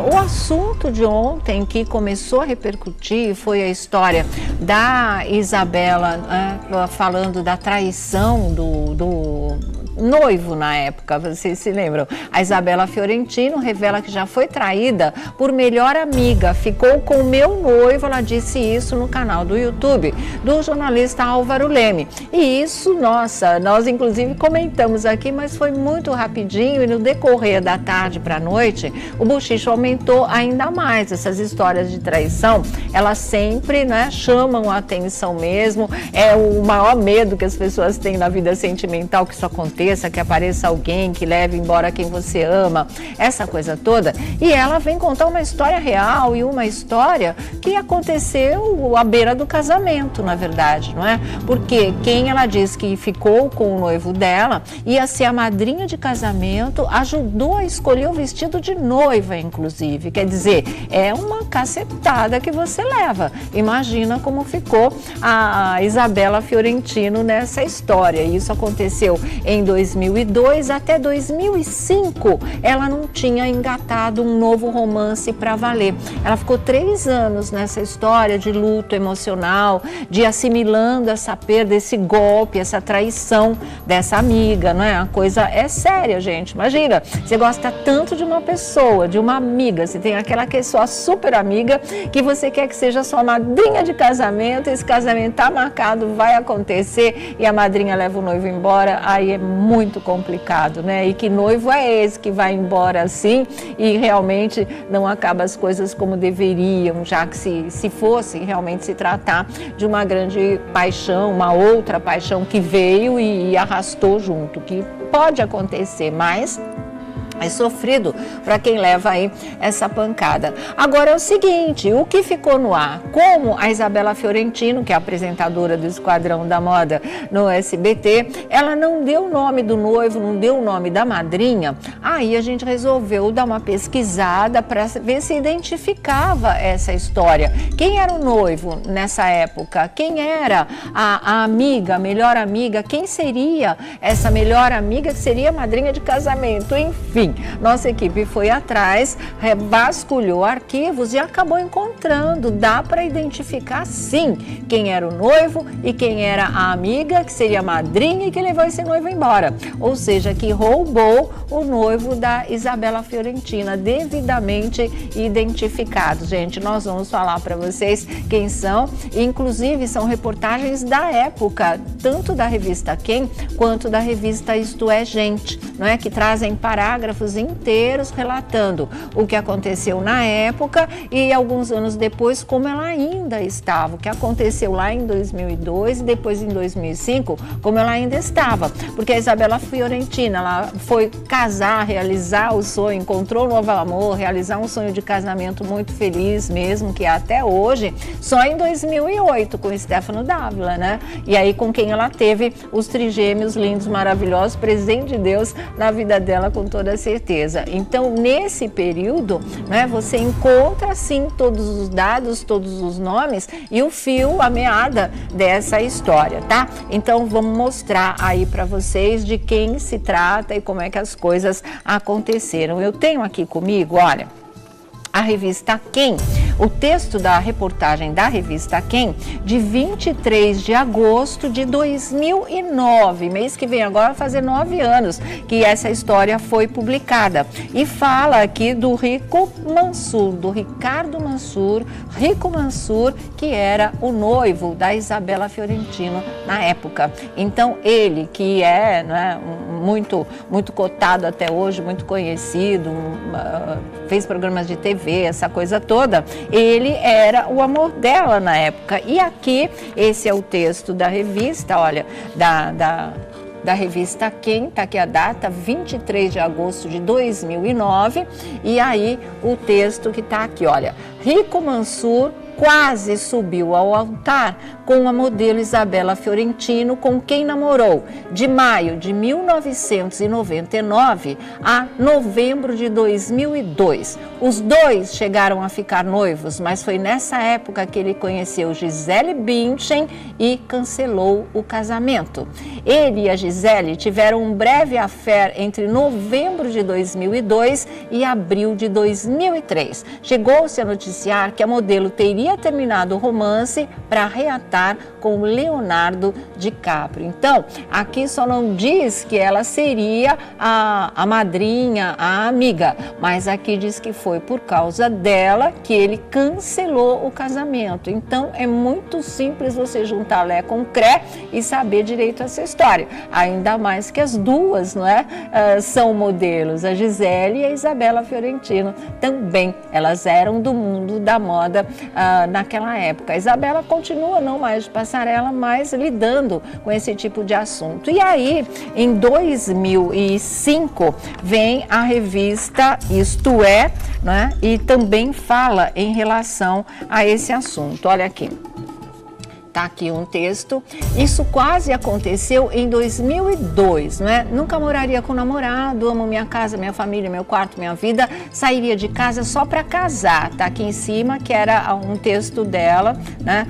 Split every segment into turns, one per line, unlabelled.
O assunto de ontem que começou a repercutir foi a história da Isabela, falando da traição do noivo na época, vocês se lembram? A Isabela Fiorentino revela que já foi traída por melhor amiga, ficou com o meu noivo, ela disse isso no canal do YouTube do jornalista Álvaro Leme. E isso, nossa, nós inclusive comentamos aqui, mas foi muito rapidinho e no decorrer da tarde para a noite, o bochicho aumentou ainda mais. Essas histórias de traição, elas sempre, né, chamam a atenção mesmo, é o maior medo que as pessoas têm na vida sentimental que isso aconteça, que apareça alguém que leve embora quem você ama, essa coisa toda. E ela vem contar uma história real e uma história que aconteceu à beira do casamento, na verdade, não é? Porque quem ela diz que ficou com o noivo dela ia ser a madrinha de casamento, ajudou a escolher o vestido de noiva, inclusive. Quer dizer, é uma cacetada que você leva. Imagina como ficou a Isabela Fiorentino nessa história. Isso aconteceu em 2002 até 2005, ela não tinha engatado um novo romance para valer. Ela ficou 3 anos nessa história de luto emocional, de assimilando essa perda, esse golpe, essa traição dessa amiga, não é? A coisa é séria, gente. Imagina, você gosta tanto de uma pessoa, de uma amiga, você tem aquela que é sua super amiga, que você quer que seja sua madrinha de casamento, esse casamento está marcado, vai acontecer e a madrinha leva o noivo embora, aí é muito complicado, né? E que noivo é esse que vai embora assim e realmente não acaba as coisas como deveriam, já que se fosse realmente se tratar de uma grande paixão, uma outra paixão que veio e arrastou junto, que pode acontecer, mas é sofrido para quem leva aí essa pancada. Agora é o seguinte, o que ficou no ar? Como a Isabela Fiorentino, que é apresentadora do Esquadrão da Moda no SBT, ela não deu o nome do noivo, não deu o nome da madrinha, aí a gente resolveu dar uma pesquisada para ver se identificava essa história. Quem era o noivo nessa época? Quem era a amiga, a melhor amiga? Quem seria essa melhor amiga que seria a madrinha de casamento? Enfim, nossa equipe foi atrás, vasculhou arquivos e acabou encontrando. Dá para identificar sim quem era o noivo e quem era a amiga, que seria a madrinha e que levou esse noivo embora. Ou seja, que roubou o noivo da Isabela Fiorentina, devidamente identificado. Gente, nós vamos falar para vocês quem são, inclusive são reportagens da época, tanto da revista Quem, quanto da revista Isto é Gente, não é? Que trazem parágrafos inteiros relatando o que aconteceu na época e alguns anos depois como ela ainda estava, o que aconteceu lá em 2002 e depois em 2005 como ela ainda estava, porque a Isabela Fiorentina, ela foi casar, realizar o sonho, encontrou um novo amor, realizar um sonho de casamento muito feliz mesmo, que é até hoje, só em 2008 com o Stefano Dávila, né? E aí com quem ela teve os trigêmeos lindos, maravilhosos, presente de Deus na vida dela com toda certeza. Então, nesse período, né, você encontra, sim, todos os dados, todos os nomes e o fio, a meada dessa história, tá? Então, vamos mostrar aí para vocês de quem se trata e como é que as coisas aconteceram. Eu tenho aqui comigo, olha, a revista Quem, o texto da reportagem da revista Quem, de 23 de agosto de 2009, mês que vem agora vai fazer 9 anos que essa história foi publicada. E fala aqui do Rico Mansur, do Ricardo Mansur, Rico Mansur, que era o noivo da Isabela Fiorentino na época. Então ele, que é, né, muito cotado até hoje, muito conhecido, fez programas de TV, essa coisa toda, ele era o amor dela na época. E aqui, esse é o texto da revista, olha, da revista Quem, tá aqui a data, 23 de agosto de 2009, e aí o texto que tá aqui, olha, Rico Mansur quase subiu ao altar com a modelo Isabela Fiorentino, com quem namorou de maio de 1999 a novembro de 2002. Os dois chegaram a ficar noivos, mas foi nessa época que ele conheceu Gisele Bündchen e cancelou o casamento. Ele e a Gisele tiveram um breve affair entre novembro de 2002 e abril de 2003. Chegou-se a noticiar que a modelo teria terminado o romance para reatar com Leonardo DiCaprio. Então, aqui só não diz que ela seria a madrinha, a amiga, mas aqui diz que foi por causa dela que ele cancelou o casamento. Então, é muito simples você juntar Lé com Cré e saber direito essa história. Ainda mais que as duas, não é, são modelos, a Gisele e a Isabela Fiorentino também. Elas eram do mundo da moda naquela época. A Isabela continua não mais de passarela, mas lidando com esse tipo de assunto. E aí, em 2005, vem a revista Isto É, né? E também fala em relação a esse assunto. Olha aqui. Tá aqui um texto. Isso quase aconteceu em 2002, não é? Nunca moraria com namorado, amo minha casa, minha família, meu quarto, minha vida. Sairia de casa só para casar. Tá aqui em cima, que era um texto dela, né,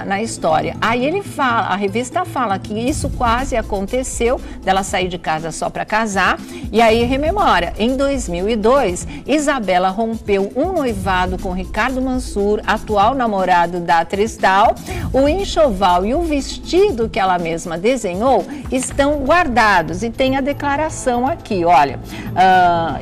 na história. Aí ele fala, a revista fala que isso quase aconteceu, dela sair de casa só para casar. E aí rememora, em 2002, Isabela rompeu um noivado com Ricardo Mansur, atual namorado da atriz Tal. O enxoval e o vestido que ela mesma desenhou estão guardados, e tem a declaração aqui, olha,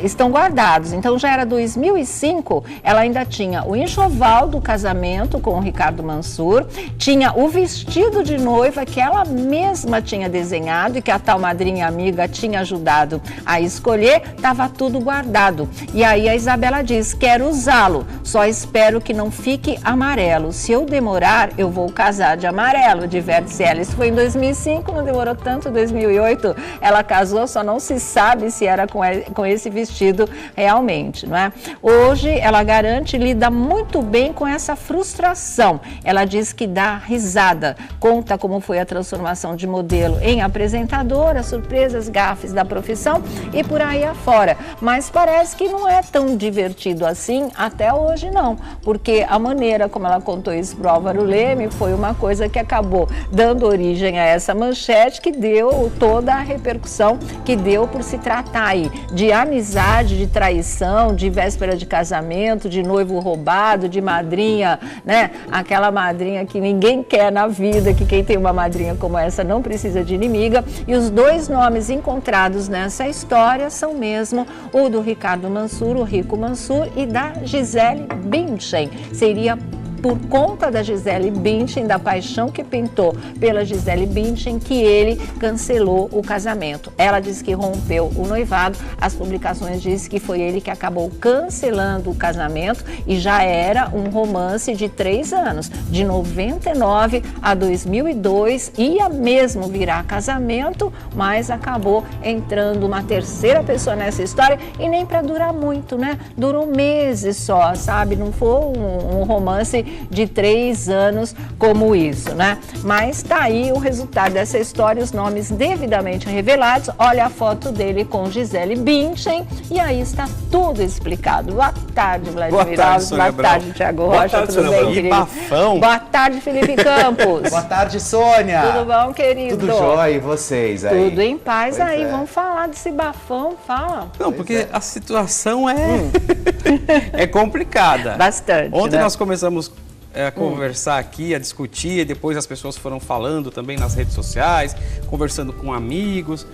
estão guardados. Então já era 2005, ela ainda tinha o enxoval do casamento com o Ricardo Mansur, tinha o vestido de noiva que ela mesma tinha desenhado e que a tal madrinha amiga tinha ajudado a escolher, estava tudo guardado. E aí a Isabela diz, quero usá-lo, só espero que não fique amarelo, se eu demorar eu vou casar de amarelo, diverte-se ela. Isso foi em 2005, não demorou tanto, 2008 ela casou, só não se sabe se era com esse vestido realmente, não é? Hoje ela garante, lida muito bem com essa frustração. Ela diz que dá risada, conta como foi a transformação de modelo em apresentadora, surpresas, gafes da profissão e por aí afora. Mas parece que não é tão divertido assim até hoje não, porque a maneira como ela contou isso para o Álvaro Leme foi uma coisa que acabou dando origem a essa manchete que deu toda a repercussão que deu por se tratar aí de amizade, de traição, de véspera de casamento, de noivo roubado, de madrinha, né? Aquela madrinha que ninguém quer na vida, que quem tem uma madrinha como essa não precisa de inimiga. E os dois nomes encontrados nessa história são mesmo o do Ricardo Mansur, o Rico Mansur, e da Gisele Bündchen. Seria por conta da Gisele Bündchen, da paixão que pintou pela Gisele Bündchen, que ele cancelou o casamento. Ela disse que rompeu o noivado, as publicações dizem que foi ele que acabou cancelando o casamento e já era um romance de 3 anos, de 99 a 2002, ia mesmo virar casamento, mas acabou entrando uma terceira pessoa nessa história e nem para durar muito, né? Durou meses só, sabe? Não foi um romance de 3 anos como isso, né? Mas tá aí o resultado dessa história, os nomes devidamente revelados. Olha a foto dele com Gisele Bündchen e aí está tudo explicado. Boa tarde, Vladimir Alves. Boa tarde, Thiago Rocha. Tudo bem, querido?
Bafão.
Boa tarde, Felipe Campos.
Boa tarde, Sônia.
Tudo bom, querido?
Tudo jóia, e vocês aí?
Tudo em paz.
Pois
aí.
é.
Vamos falar desse bafão, fala.
Não, porque a situação é complicada.
Bastante,
Ontem
né?
nós começamos a conversar aqui, a discutir, e depois as pessoas foram falando também nas redes sociais, conversando com amigos.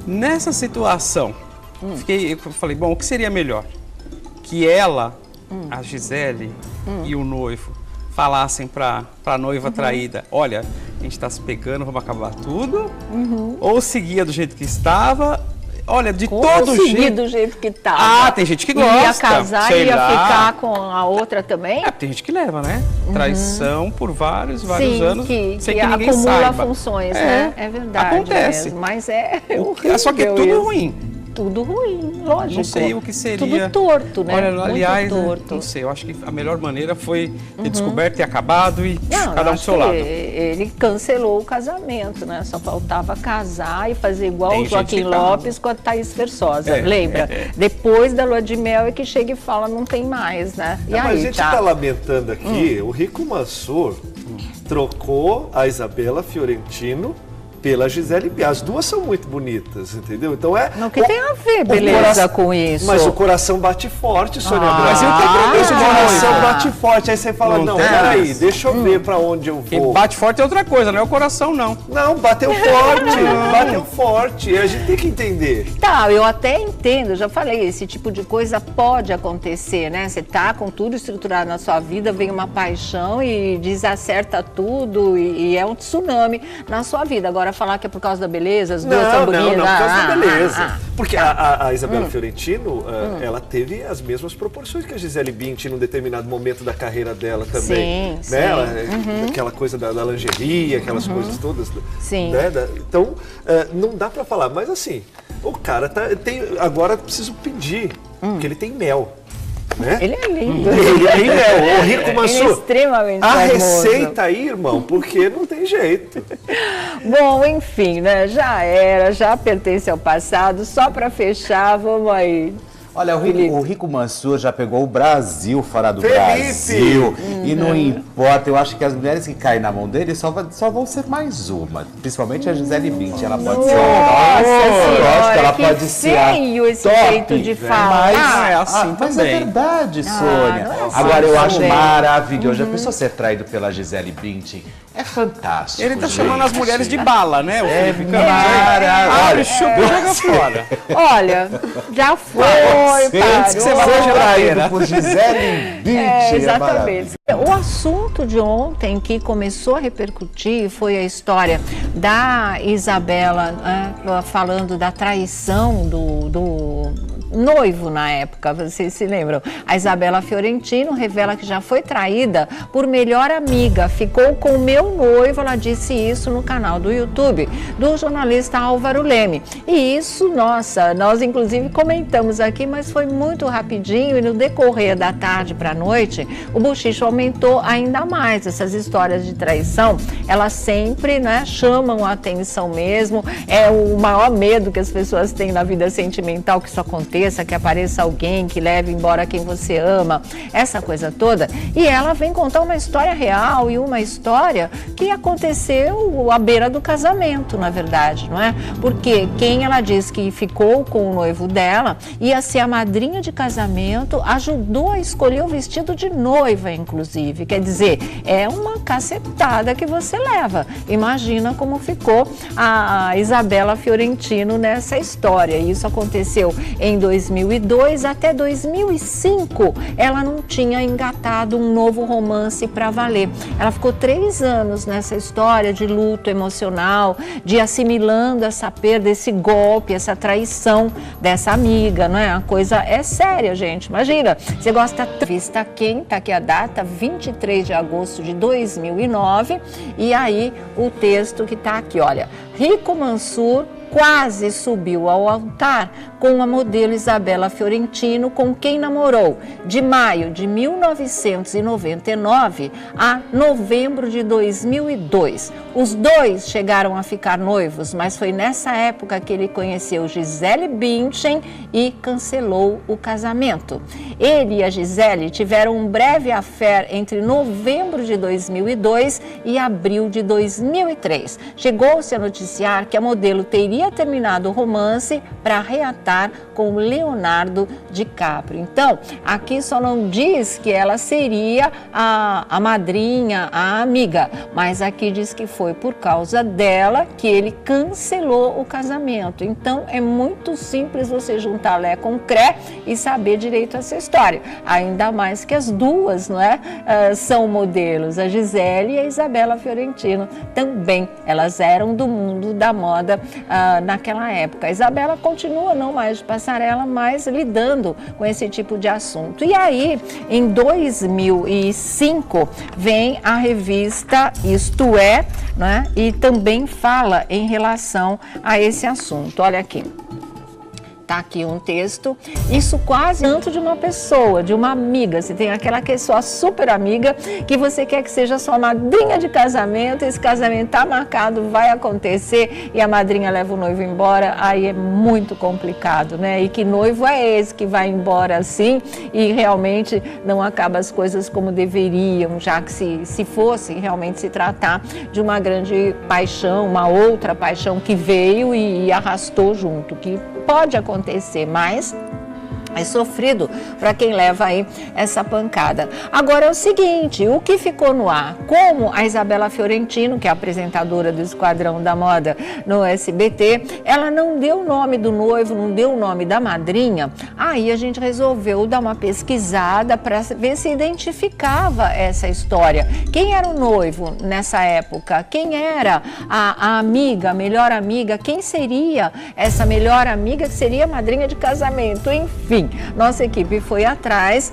Nessa situação, eu falei, bom, o que seria melhor? Que ela, a Gisele e o noivo falassem para a noiva traída, olha, a gente está se pegando, vamos acabar tudo, ou seguia do jeito que estava. Olha, de todo jeito.
Do jeito que tá.
Ah, tem gente que gosta.
Ia casar e ia ficar com a outra também?
Tem gente que leva, né? Traição por vários anos,
que
sem que ninguém
acumula
saiba.
funções, né? É verdade.
Acontece.
Mesmo, mas é
Só que é tudo ruim.
tudo ruim, lógico.
Não sei o que seria.
Tudo torto, né?
Olha, aliás,
muito torto.
Não sei, eu acho que a melhor maneira foi ter descoberto, ter acabado e cada um do seu lado.
Ele cancelou o casamento, né? Só faltava casar e fazer igual
Tem
o Joaquim
gente que
Lopes com a Thaís Versosa, lembra? Depois da lua de mel é que chega e fala, não tem mais, né? E aí,
mas a gente está lamentando aqui, o Rico Mansur trocou a Isabela Fiorentino pela Gisele Bündchen. As duas são muito bonitas, entendeu? Então é...
Não, que tem a ver, beleza, com isso?
Mas o coração bate forte, Sônia Abrão.
Mas eu tenho compromisso de
O coração
noiva.
bate forte, aí você fala, não, peraí, deixa eu ver pra onde eu
Quem
vou.
bate forte é outra coisa, não é o coração, não.
Não, bateu forte, bateu forte, e a gente tem que entender.
Tá, eu até entendo, eu já falei, esse tipo de coisa pode acontecer, né? Você tá com tudo estruturado na sua vida, vem uma paixão e desacerta tudo e é um tsunami na sua vida. Agora, falar que é por causa da beleza, as duas são bonitas...
Não, por causa da beleza. Porque a Isabela Fiorentino, ela teve as mesmas proporções que a Gisele Bündchen num determinado momento da carreira dela também.
Sim,
né?
sim.
Aquela coisa da lingerie, aquelas coisas todas.
Sim.
Né? Então, não dá pra falar. Mas assim, o cara agora preciso pedir, porque ele tem mel. Né?
Ele é lindo.
Ele é o Rico Mansur.
Ele é extremamente
a
famoso.
receita aí, irmão, porque não tem jeito.
Bom, enfim, né? Já era, já pertence ao passado. Só para fechar, vamos aí.
Olha, o Rico Mansur já pegou o Brasil fora do
Felipe!
Brasil. E não importa, eu acho que as mulheres que caem na mão dele só vão ser mais uma. Principalmente a Gisele Bündchen. Ela pode ser
Senhora,
ela
que
pode ser
feio esse
top,
jeito de falar.
Mas é assim
mas
também.
é verdade, Sônia.
não é assim
Agora, eu acho
também.
maravilhoso. A pessoa ser traído pela Gisele Bündchen é fantástico.
Ele tá
gente.
chamando as mulheres de bala, né? O Felipe Campos.
Maravilhoso.
Abre, chupa e joga fora.
Olha, já foi,
Antes que você
parou.
vai
na
ser
geladeira.
traído por Gisele Bündchen.
Exatamente. O assunto de ontem que começou a repercutir foi a história da Isabela falando da traição do noivo na época, vocês se lembram? A Isabela Fiorentino revela que já foi traída por melhor amiga, ficou com o meu noivo, ela disse isso no canal do YouTube do jornalista Álvaro Leme. E isso, nossa, nós inclusive comentamos aqui, mas foi muito rapidinho e no decorrer da tarde para a noite, o bochicho aumentou ainda mais. Essas histórias de traição, elas sempre, né, chamam a atenção mesmo, é o maior medo que as pessoas têm na vida sentimental que isso aconteça, que apareça alguém que leve embora quem você ama, essa coisa toda. E ela vem contar uma história real e uma história que aconteceu à beira do casamento, na verdade, não é? Porque quem ela diz que ficou com o noivo dela ia ser a madrinha de casamento, ajudou a escolher o vestido de noiva, inclusive. Quer dizer, é uma cacetada que você leva. Imagina como ficou a Isabela Fiorentino nessa história. Isso aconteceu em 2002 até 2005. Ela não tinha engatado um novo romance para valer. Ela ficou 3 anos nessa história de luto emocional, de assimilando essa perda, esse golpe, essa traição dessa amiga, não é? A coisa é séria, gente. Imagina, você gosta de vista quem? Tá aqui a data, 23 de agosto de 2009. E aí o texto que tá aqui, olha. Rico Mansur quase subiu ao altar com a modelo Isabela Fiorentino, com quem namorou de maio de 1999 a novembro de 2002. Os dois chegaram a ficar noivos, mas foi nessa época que ele conheceu Gisele Bündchen e cancelou o casamento. Ele e a Gisele tiveram um breve affair entre novembro de 2002 e abril de 2003. Chegou-se a noticiar que a modelo teria terminado o romance para reatar com Leonardo DiCaprio. Então, aqui só não diz que ela seria a madrinha, a amiga, mas aqui diz que foi por causa dela que ele cancelou o casamento. Então, é muito simples você juntar Lé com Cré e saber direito essa história. Ainda mais que as duas, não é? São modelos, a Gisele e a Isabela Fiorentino também. Elas eram do mundo da moda naquela época. A Isabela continua não mais de passarela, mas lidando com esse tipo de assunto. E aí, em 2005, vem a revista Isto É, né? E também fala em relação a esse assunto. Olha aqui. Tá aqui um texto, isso quase tanto de uma pessoa, de uma amiga. Você tem aquela que é sua super amiga, que você quer que seja sua madrinha de casamento, esse casamento tá marcado, vai acontecer e a madrinha leva o noivo embora, aí é muito complicado, né? E que noivo é esse que vai embora assim e realmente não acaba as coisas como deveriam, já que se fosse realmente se tratar de uma grande paixão, uma outra paixão que veio e arrastou junto, que pode acontecer, mas é sofrido para quem leva aí essa pancada. Agora é o seguinte, o que ficou no ar? Como a Isabela Fiorentino, que é a apresentadora do Esquadrão da Moda no SBT, ela não deu o nome do noivo, não deu o nome da madrinha, aí a gente resolveu dar uma pesquisada para ver se identificava essa história. Quem era o noivo nessa época? Quem era a amiga, a melhor amiga? Quem seria essa melhor amiga que seria a madrinha de casamento? Enfim, nossa equipe foi atrás,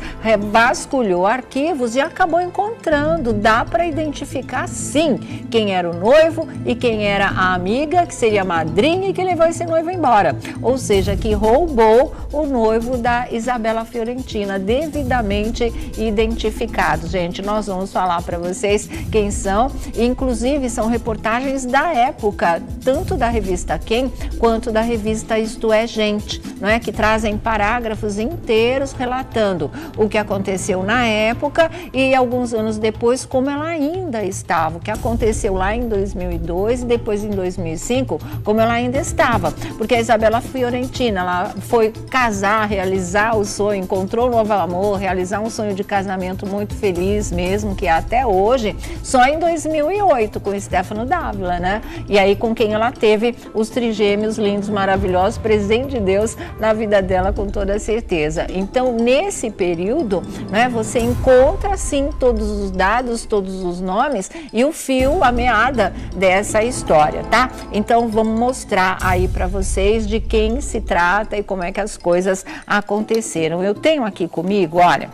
vasculhou arquivos e acabou encontrando. Dá para identificar sim quem era o noivo e quem era a amiga, que seria a madrinha e que levou esse noivo embora. Ou seja, que roubou o noivo da Isabela Fiorentina, devidamente identificados. Gente, nós vamos falar para vocês quem são, inclusive são reportagens da época, tanto da revista Quem quanto da revista Isto é Gente, não é? Que trazem parágrafos inteiros relatando o que aconteceu na época e alguns anos depois como ela ainda estava, o que aconteceu lá em 2002 e depois em 2005 como ela ainda estava, porque a Isabela Fiorentina, ela foi casar, realizar o sonho, encontrou um novo amor, realizar um sonho de casamento muito feliz mesmo, que até hoje, só em 2008 com o Stefano Dávila, né? E aí com quem ela teve os trigêmeos lindos, maravilhosos, presente de Deus na vida dela com toda certeza. Então, nesse período, né, você encontra, sim, todos os dados, todos os nomes e o fio, a meada dessa história, tá? Então, vamos mostrar aí para vocês de quem se trata e como é que as coisas aconteceram. Eu tenho aqui comigo, olha,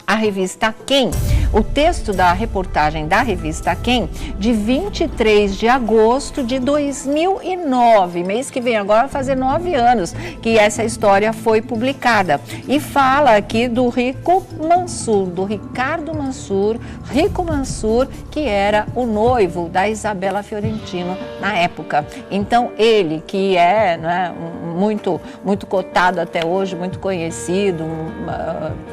a revista Quem, o texto da reportagem da revista Quem, de 23 de agosto de 2009, mês que vem agora vai fazer 9 anos que essa história foi publicada. E fala aqui do Rico Mansur, do Ricardo Mansur, Rico Mansur, que era o noivo da Isabela Fiorentino na época. Então ele, que é, né, muito cotado até hoje, muito conhecido,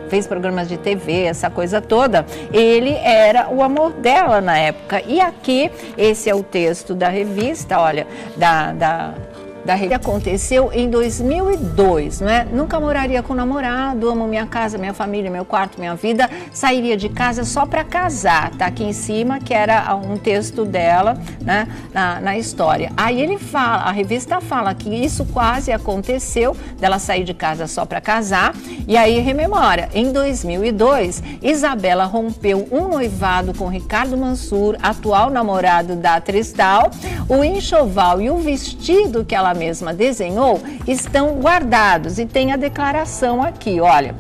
fez programas de TV, essa coisa toda, ele era o amor dela na época. E aqui, esse é o texto da revista, olha, da rede aconteceu em 2002, né? Nunca moraria com namorado, amo minha casa, minha família, meu quarto, minha vida, sairia de casa só para casar, tá aqui em cima, que era um texto dela, né, na história. Aí ele fala, a revista fala que isso quase aconteceu, dela sair de casa só para casar, e aí rememora, em 2002, Isabela rompeu um noivado com Ricardo Mansur, atual namorado da atriz tal, o enxoval e o vestido que ela mesma desenhou estão guardados e tem a declaração aqui, olha,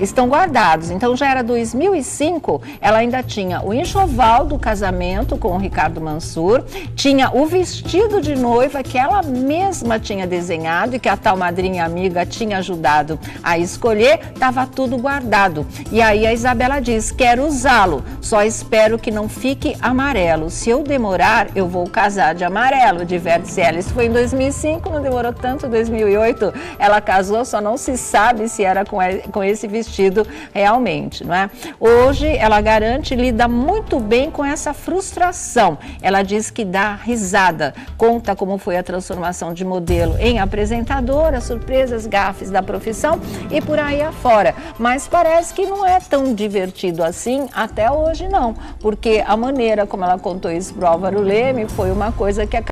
estão guardados. Então já era 2005, ela ainda tinha o enxoval do casamento com o Ricardo Mansur, tinha o vestido de noiva que ela mesma tinha desenhado e que a tal madrinha amiga tinha ajudado a escolher, estava tudo guardado. E aí a Isabela diz, quero usá-lo, só espero que não fique amarelo, se eu demorar eu vou casar de amarelo, diverte-se ela. Isso foi em 2005, não demorou tanto, 2008 ela casou, só não se sabe se era com esse vestido realmente, não é? Hoje ela garante, lida muito bem com essa frustração, ela diz que dá risada, conta como foi a transformação de modelo em apresentadora, surpresas, gafes da profissão e por aí afora, mas parece que não é tão divertido assim até hoje não, porque a maneira como ela contou isso pro Álvaro Leme foi uma coisa que